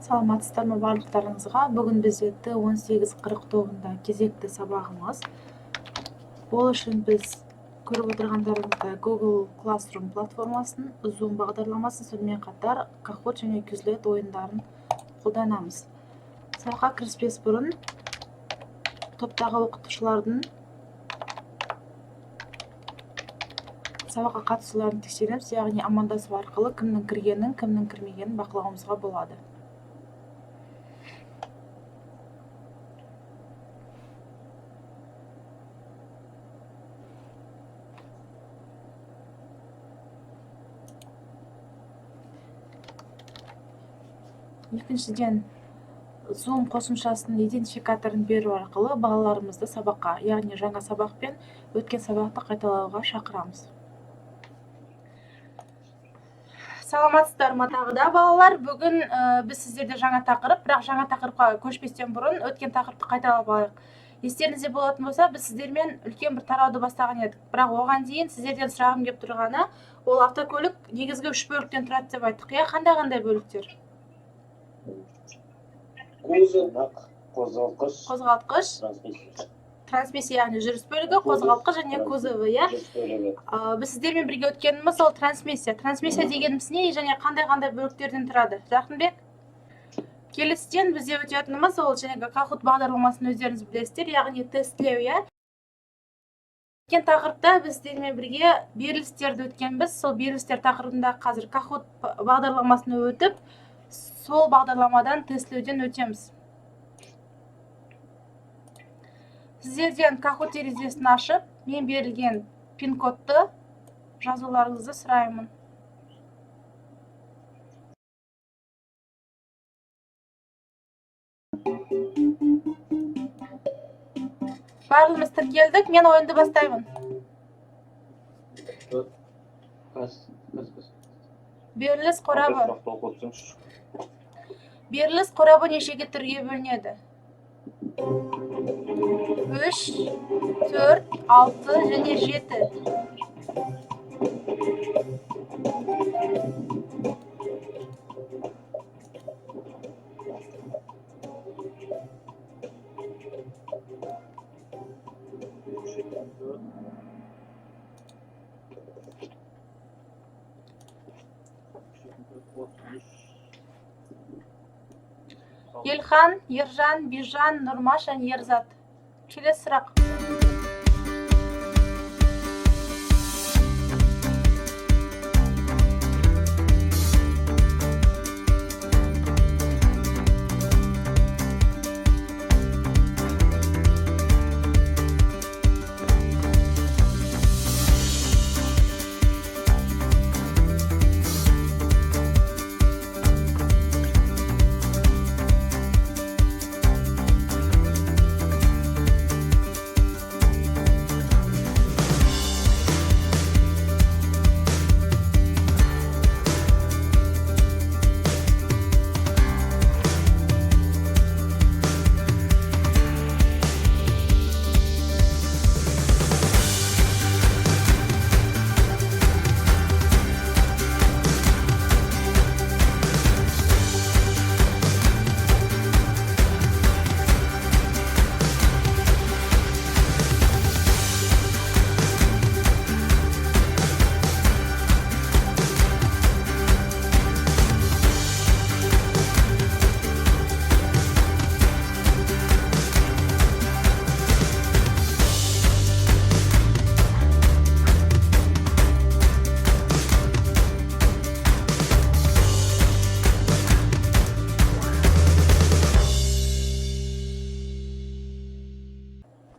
Саламатсыздарбы барлықтарыңызға. Бүгін бізде Т1849-да кезекті сабағымыз. Ол үшін біз көріп отырғандарыңызда Google Classroom платформасын, Zoom бағдарламасын, сонымен қатар Kahoot және Quizlet ойындарын қолданамыз. Сабаққа кіріспес бұрын топтағы оқытушылардың сабаққа қатысуларын тексереміз, яғни амандасу арқылы кімнің кіргенін, кімнің кірмегенін бақылауымызға болады. Екіншіден, Zoom қосымшасының идентификаторын беру арқылы балаларымызды сабаққа, яғни жаңа сабақ пен өткен сабақты қайталауға шақырамыз. Саламатсыздар ма тағы да балалар? Бүгін біз сіздерде жаңа тақырып, бірақ жаңа тақырыпқа көшпестен бұрын өткен тақырыпты қайталап алайық. Естеріңізде болатын болса, біз сіздермен үлкен бір тарауды бастаған едік. Бірақ оған дейін сіздерден сұрағым келіп тұрғаны, ол автокөлік негізгі 3 бөліктен тұрады деп айттық. Қандай бөліктер? Қозғалтқыш, трансмиссия, яғни жүріс бөлігі, қозғалтқыш және кузовы, иә? Біз сіздермен бірге өткеніміз ол трансмиссия. Трансмиссия дегеніміз не және қандай бөліктерден тұрады? Жақынбек? Келістен бізде өтетініміз ол және Kahoot бағдарламасын өздеріңіз білесіздер, яғни тестлеу, иә? Өткен тақырыпта біз сіздермен бірге берілістерді өткенбіз. Сол берілістер тақырыбында қазір Kahoot бағдарламасын өтіп, сол бағдарламадан тестлеуден өтеміз. Сіздерден Kahoot терезесін ашып, мен берілген пин-кодты жазуларыңызды сұраймын. Барлығымыз тіркелдік, мен ойынды бастаймын. Беріліс қорабы. Беріліс қорабы нешеге түрге бөлінеді? 3, 4, 6 және 7. Елхан, Ержан, Бижан, Нұрмаш, Ерзат. Келесі сұрақ.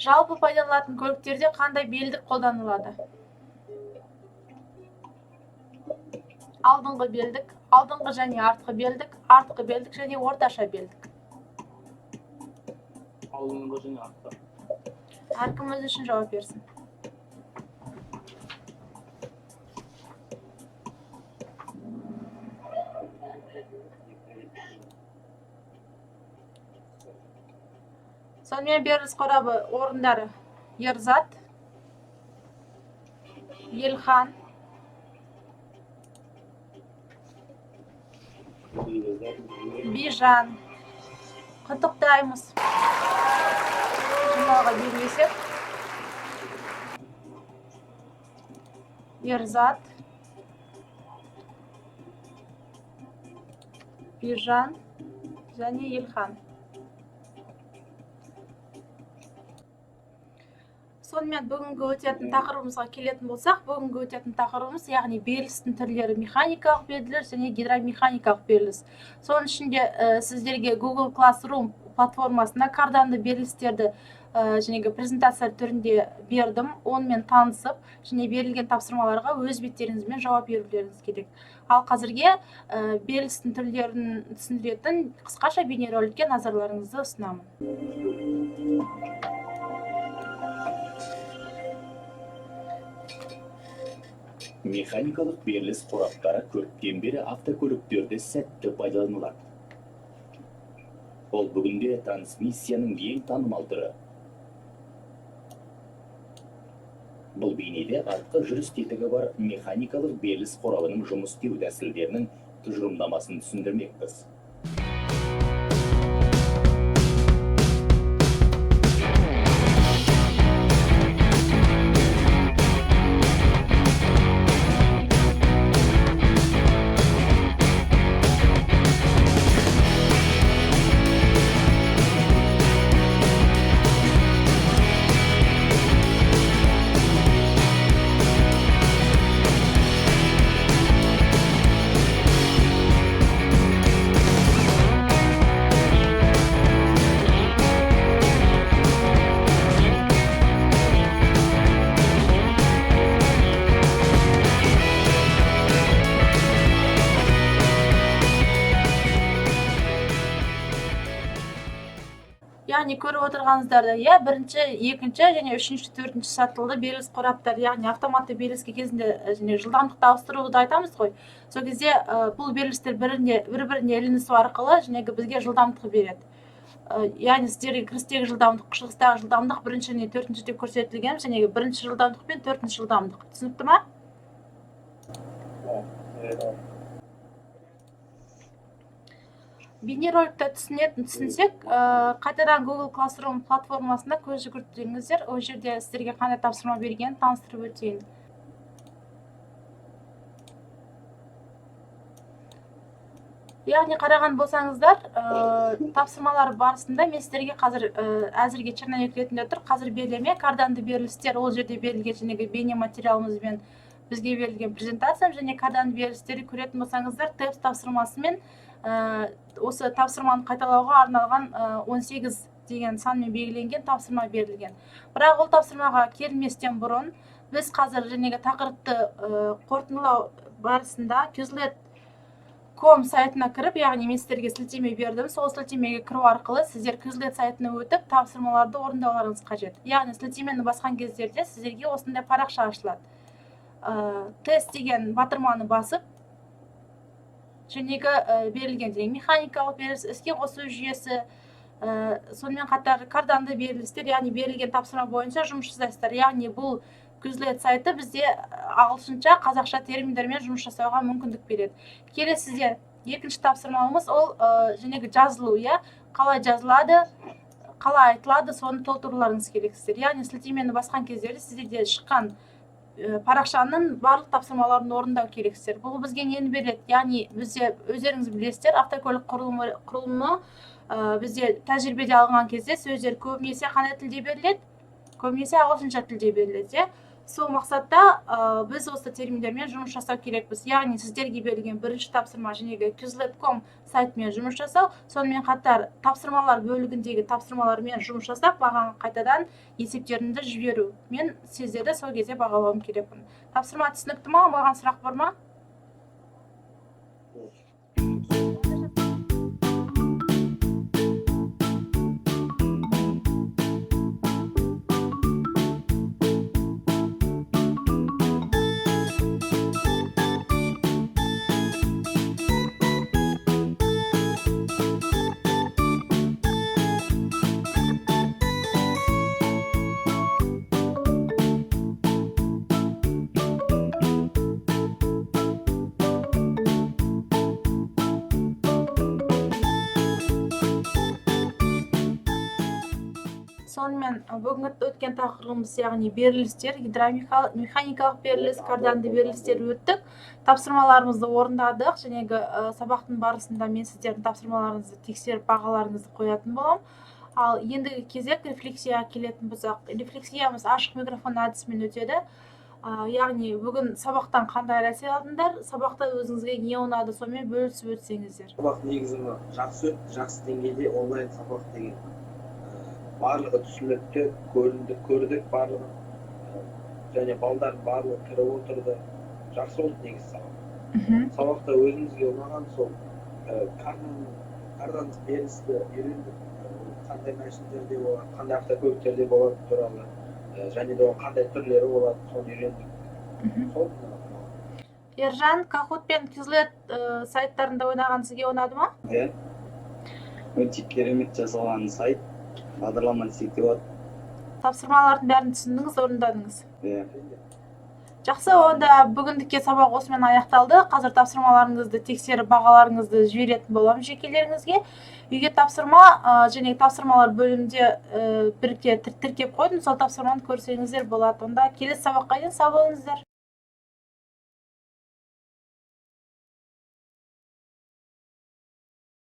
Жалпы пайдаланылатын көліктерде қандай белдік қолданылады? Алдыңғы белдік, алдыңғы және артқы белдік және орташа белдік. Алдыңғы және артқы. Әркім өз үшін жауап берсін. Сонымен беріліс қорабы орындары: Ерзат, Елхан, Бижан. Құттықтаймыз. Жұмаға бермесек. Ерзат. Бижан және Елхан. Сонымен бүгінгі өтетін тақырыбымызға келетін болсақ, бүгінгі өтетін тақырыбымыз яғни берілістің түрлері механикалық беріліс және гидромеханикалық беріліс. Соның ішінде сіздерге Google Classroom платформасында карданды берілістерді және презентация түрінде бердім. Онымен танысып, және берілген тапсырмаларға өз беттеріңізбен жауап берулеріңіз керек. Ал қазірге берілістің түрлерін түсіндіретін қысқаша бейнероликке назарларыңызды ұсынамын. Механикалық беріліс қораптары көптен бері автокөліктерде сәтті пайдаланылады. Ол бүгінде трансмиссияның ең танымал түрі. Бұл бейнеде артқы жүріс тетігі бар механикалық беріліс қорабының жұмыс істеу тәсілдерінің тұжырымдамасын түсіндірмекпіз. Яғни көріп отырғаныңыздарда, бірінші, екінші және үшінші, төртінші сатылы беріліс қораптар, яғни автоматты беріліске кезінде және жылдамдықты ауыстыруды айтамыз ғой. Сол кезде бұл берілістер бір-біріне ілінісу арқылы және бізге жылдамдық береді. Яғни сіздерге кірістегі жылдамдық, шығыстағы жылдамдық бірінші және төртінші деп көрсетілген, және бірінші жылдамдық пен төртінші жылдамдық. Түсінікті ма? Бейнероликті түсінсек, қайтадан Google Classroom платформасында көз жүгіртсеңіздер, ол жерде сіздерге қандай тапсырма берген таныстырып өтейін. Яғни қараған болсаңыздар, тапсырмалар барысында мен сіздерге қазір әзірге черновик ретінде тұр. Қазір берілме, карданды берілістер, ол жерде берілген және бейне материалымызбен бізге берілген презентациям және карданды берілістерді көретін болсаңыздар, тест тапсырмасымен осы тапсырманы қайталауға арналған 18 деген санмен белгіленген тапсырма берілген. Бірақ ол тапсырмаға келместен бұрын біз қазір жәнегі тақырыпты қорытындылау барысында Quizlet.com сайтына кіріп, яғни мен сіздерге сілтеме бердім. Сол сілтемеге кіру арқылы сіздер Quizlet сайтына өтіп тапсырмаларды орындауларыңыз қажет. Яғни сілтемені басқан кездерде сіздерге осындай парақша ашылады. Тест деген батырманы басып, жәнегі берілген механикалық беріліс, іске қосу жүйесі, сонымен қатар карданды берілістер, яғни берілген тапсырма бойынша жұмыс жасайсыздар. Яғни бұл Quizlet сайты бізде ағылшынша, қазақша терминдермен жұмыс жасауға мүмкіндік береді. Келесіде екінші тапсырмамыз ол жәнегі жазылу, қалай жазылады, қалай айтылады, соны толтыруларыңыз керексіздер. Яғни сілтемені басқан кездерде сіздерде шыққан парақшаның барлық тапсырмаларын орындау керексіздер. Бұл бізге нені береді? Яғни бізде өздеріңіз білесіздер, автокөлік құрылымы бізде тәжірибеде алынған кезде сөздер көбінесе қандай тілде беріледі? Көбінесе ағылшынша тілде беріледі. Сол мақсатта біз осы терминдермен жұмыс жасау керекпіз. Яғни сіздерге берілген бірінші тапсырма жәнегі Quizlet.com сайтымен жұмыс жасау, сонымен қатар тапсырмалар бөлігіндегі тапсырмалармен жұмыс жасап, маған қайтадан есептерімді жіберу. Мен сіздерді сол кезде бағалауым керекпін. Тапсырма түсінікті ма? Маған сұрақ бар ма? сонымен бүгінгі өткен тақырыбымыз яғни берілістер, гидромеханикалық беріліс, карданды берілістер өттік. Тапсырмаларымызды орындадық. Жәнегі сабақтың барысында мен сіздердің тапсырмаларыңызды тексеріп бағаларыңызды қоятын боламын. Ал ендігі кезек рефлексияға келетін болсақ, рефлексиямыз ашық микрофон әдісімен өтеді. Яғни бүгін сабақтан қандай әсер алдыңдар, сабақта өзіңізге не ұнады, сонымен бөлісіп өтсеңіздер. Сабақ негізі жақсы өтті, жақсы деңгейде онлайн сабақ деген барлығы түсінікті, көрдік барлығы, және балдар барлығы кіріп отырды. Жақсы болды негізі сабақ. Сабақта өзімізге ұнаған сол кардандық берілісті үйрендік, қандай машиналарде болады, қандай автокөліктерде болады туралы, және де қандай түрлері болады, соны үйрендік. Сол Ержан, Kahoot пен Quizlet сайттарында ойнаған сізге ұнады ма? Иә. Өте керемет жасалған сайт. Бағдарлама десек те болады. Тапсырмалардың бәрін түсіндіңіз, орындадыңыз. Иә. Жақсы, онда бүгіндікке сабақ осымен аяқталды. Қазір тапсырмаларыңызды тексеріп, бағаларыңызды жіберетін боламын жекелеріңізге. Үйге тапсырма және тапсырмалар бөлімінде бірге тіркеп қойдым. Сол тапсырманы көрсеңіздер болады. Онда келесі сабаққа дейін сау болыңыздар.